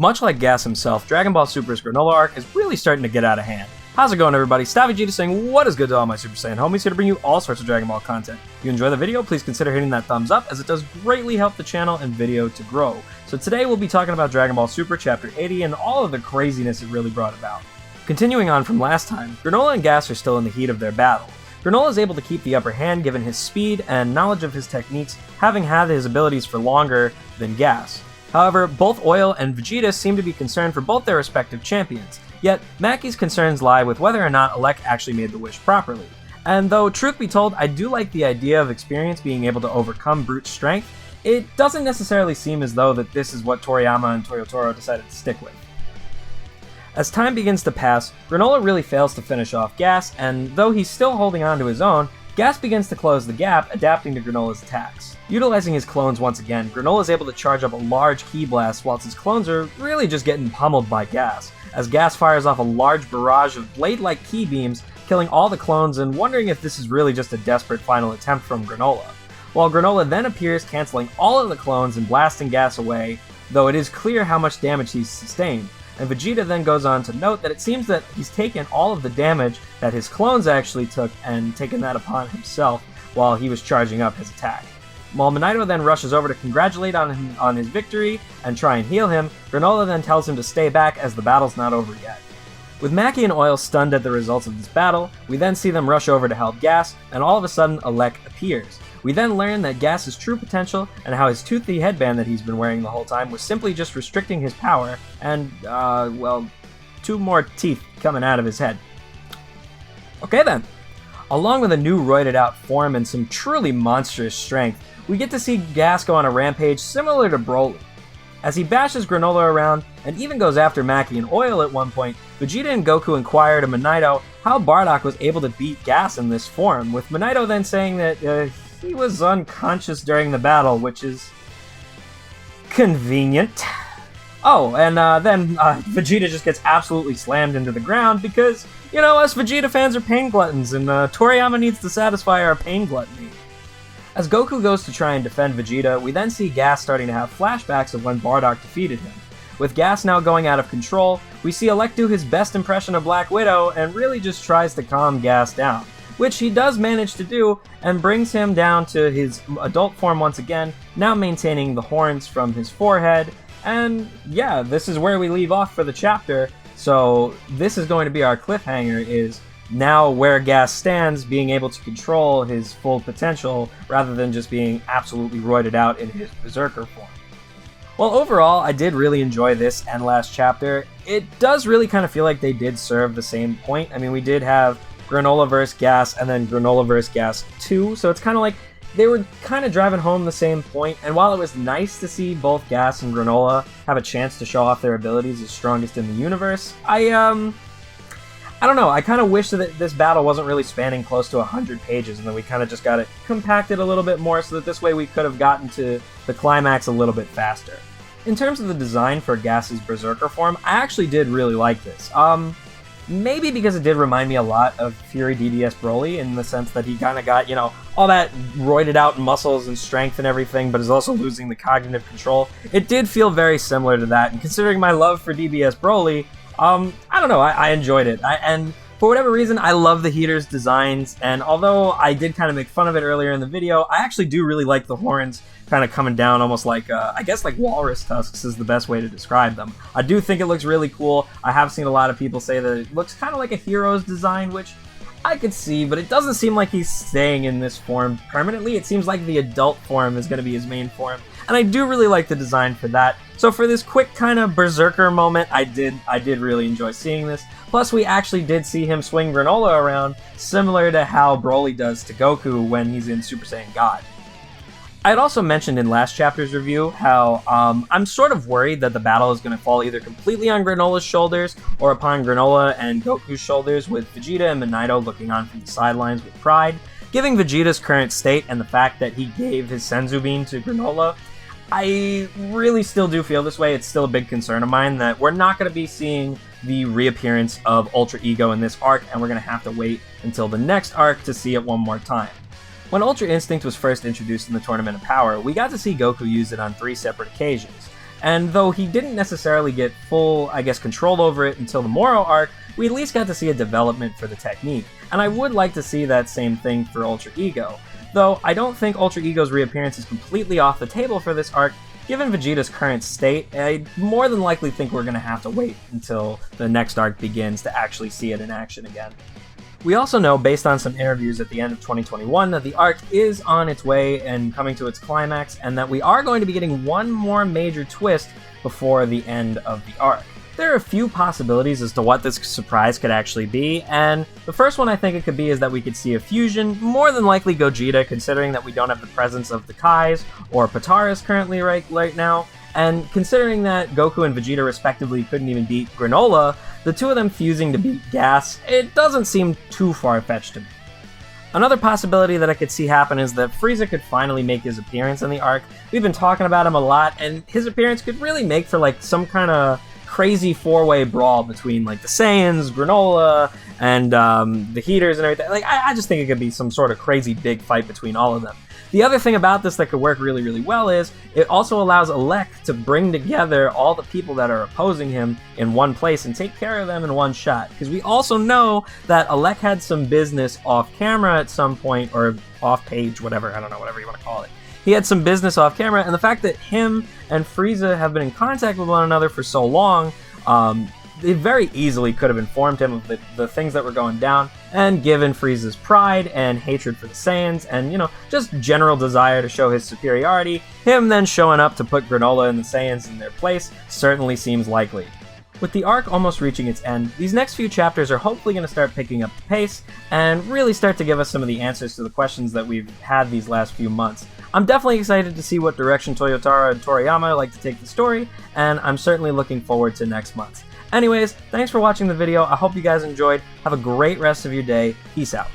Much like Gas himself, Dragon Ball Super's Granolah arc is really starting to get out of hand. How's it going, everybody? Vegeta saying what is good to all my Super Saiyan homies, here to bring you all sorts of Dragon Ball content. If you enjoy the video, please consider hitting that thumbs up, as it does greatly help the channel and video to grow. So today we'll be talking about Dragon Ball Super Chapter 80 and all of the craziness it really brought about. Continuing on from last time, Granolah and Gas are still in the heat of their battle. Granolah is able to keep the upper hand given his speed and knowledge of his techniques, having had his abilities for longer than Gas. However, both Oil and Vegeta seem to be concerned for both their respective champions, yet Maki's concerns lie with whether or not Alec actually made the wish properly. And though, truth be told, I do like the idea of experience being able to overcome brute strength, it doesn't necessarily seem as though that this is what Toriyama and Toyotaro decided to stick with. As time begins to pass, Granolah really fails to finish off Gas, and though he's still holding on to his own, Gas begins to close the gap, adapting to Granolah's attacks. Utilizing his clones once again, Granolah is able to charge up a large ki blast whilst his clones are really just getting pummeled by Gas, as Gas fires off a large barrage of blade-like ki beams, killing all the clones and wondering if this is really just a desperate final attempt from Granolah. While Granolah then appears, cancelling all of the clones and blasting Gas away, though it is clear how much damage he's sustained. And Vegeta then goes on to note that it seems that he's taken all of the damage that his clones actually took and taken that upon himself while he was charging up his attack. While Minato then rushes over to congratulate him on his victory and try and heal him, Granolah then tells him to stay back as the battle's not over yet. With Maki and Oil stunned at the results of this battle, we then see them rush over to help Gas, and all of a sudden Alec appears. We then learn that Gas's true potential and how his toothy headband that he's been wearing the whole time was simply just restricting his power and, well, 2 more teeth coming out of his head. Okay then. Along with a new roided out form and some truly monstrous strength, we get to see Gas go on a rampage similar to Broly. As he bashes Granolah around and even goes after Maki and Oil at one point, Vegeta and Goku inquire to Minato how Bardock was able to beat Gas in this form, with Minato then saying that he was unconscious during the battle, which is convenient. Oh, and then Vegeta just gets absolutely slammed into the ground because, you know, us Vegeta fans are pain gluttons, and Toriyama needs to satisfy our pain gluttony. As Goku goes to try and defend Vegeta, we then see Gas starting to have flashbacks of when Bardock defeated him. With Gas now going out of control, we see Alec do his best impression of Black Widow and really just tries to calm Gas down, which he does manage to do and brings him down to his adult form once again, now maintaining the horns from his forehead. And yeah, this is where we leave off for the chapter, so this is going to be our cliffhanger, is now where Gas stands, being able to control his full potential rather than just being absolutely roided out in his berserker form. Well, overall, I did really enjoy this and last chapter. It does really kind of feel like they did serve the same point. I mean, we did have Granolah vs. Gas and then Granolah vs. Gas 2, so it's kind of like they were kind of driving home the same point, and while it was nice to see both Gas and Granolah have a chance to show off their abilities as strongest in the universe, I don't know, I kind of wish that this battle wasn't really spanning close to 100 pages, and then we kind of just got it compacted a little bit more so that this way we could have gotten to the climax a little bit faster. In terms of the design for Gas's berserker form, I actually did really like this. Maybe because it did remind me a lot of Fury DBS Broly, in the sense that he kind of got, you know, all that roided out muscles and strength and everything, but is also losing the cognitive control. It did feel very similar to that, and considering my love for DBS Broly, I don't know, I enjoyed it. And for whatever reason, I love the Heater's designs, and although I did kind of make fun of it earlier in the video, I actually do really like the horns kind of coming down almost like, I guess like walrus tusks is the best way to describe them. I do think it looks really cool. I have seen a lot of people say that it looks kind of like a Hero's design, which I could see, but it doesn't seem like he's staying in this form permanently. It seems like the adult form is going to be his main form, and I do really like the design for that. So for this quick kind of berserker moment, I did really enjoy seeing this. Plus, we actually did see him swing Granolah around, similar to how Broly does to Goku when he's in Super Saiyan God. I had also mentioned in last chapter's review how I'm sort of worried that the battle is going to fall either completely on Granolah's shoulders or upon Granolah and Goku's shoulders, with Vegeta and Minato looking on from the sidelines with pride. Given Vegeta's current state and the fact that he gave his Senzu Bean to Granolah, I really still do feel this way. It's still a big concern of mine that we're not going to be seeing the reappearance of Ultra Ego in this arc, and we're going to have to wait until the next arc to see it one more time. When Ultra Instinct was first introduced in the Tournament of Power, we got to see Goku use it on 3 separate occasions. And though he didn't necessarily get full, I guess, control over it until the Moro arc, we at least got to see a development for the technique, and I would like to see that same thing for Ultra Ego. Though I don't think Ultra Ego's reappearance is completely off the table for this arc. Given Vegeta's current state, I more than likely think we're going to have to wait until the next arc begins to actually see it in action again. We also know, based on some interviews at the end of 2021, that the arc is on its way and coming to its climax, and that we are going to be getting one more major twist before the end of the arc. There are a few possibilities as to what this surprise could actually be, and the first one I think it could be is that we could see a fusion, more than likely Gogeta, considering that we don't have the presence of the Kais or Pataras currently right now, and considering that Goku and Vegeta respectively couldn't even beat Granolah, the two of them fusing to beat Gas, it doesn't seem too far-fetched to me. Another possibility that I could see happen is that Frieza could finally make his appearance in the arc. We've been talking about him a lot, and his appearance could really make for like some kind of crazy four-way brawl between like the Saiyans, Granolah, and the Heaters and everything. Like I just think it could be some sort of crazy big fight between all of them. The other thing about this that could work really, really well is it also allows Alec to bring together all the people that are opposing him in one place and take care of them in one shot. Because we also know that Alec had some business off camera at some point, or off page, whatever, I don't know, whatever you want to call it. He had some business off camera, and the fact that him and Frieza have been in contact with one another for so long, they very easily could have informed him of the things that were going down, and given Frieza's pride and hatred for the Saiyans, and, you know, just general desire to show his superiority, him then showing up to put Granolah and the Saiyans in their place certainly seems likely. With the arc almost reaching its end, these next few chapters are hopefully going to start picking up the pace, and really start to give us some of the answers to the questions that we've had these last few months. I'm definitely excited to see what direction Toyotaro and Toriyama like to take the story, and I'm certainly looking forward to next month. Anyways, thanks for watching the video. I hope you guys enjoyed. Have a great rest of your day. Peace out.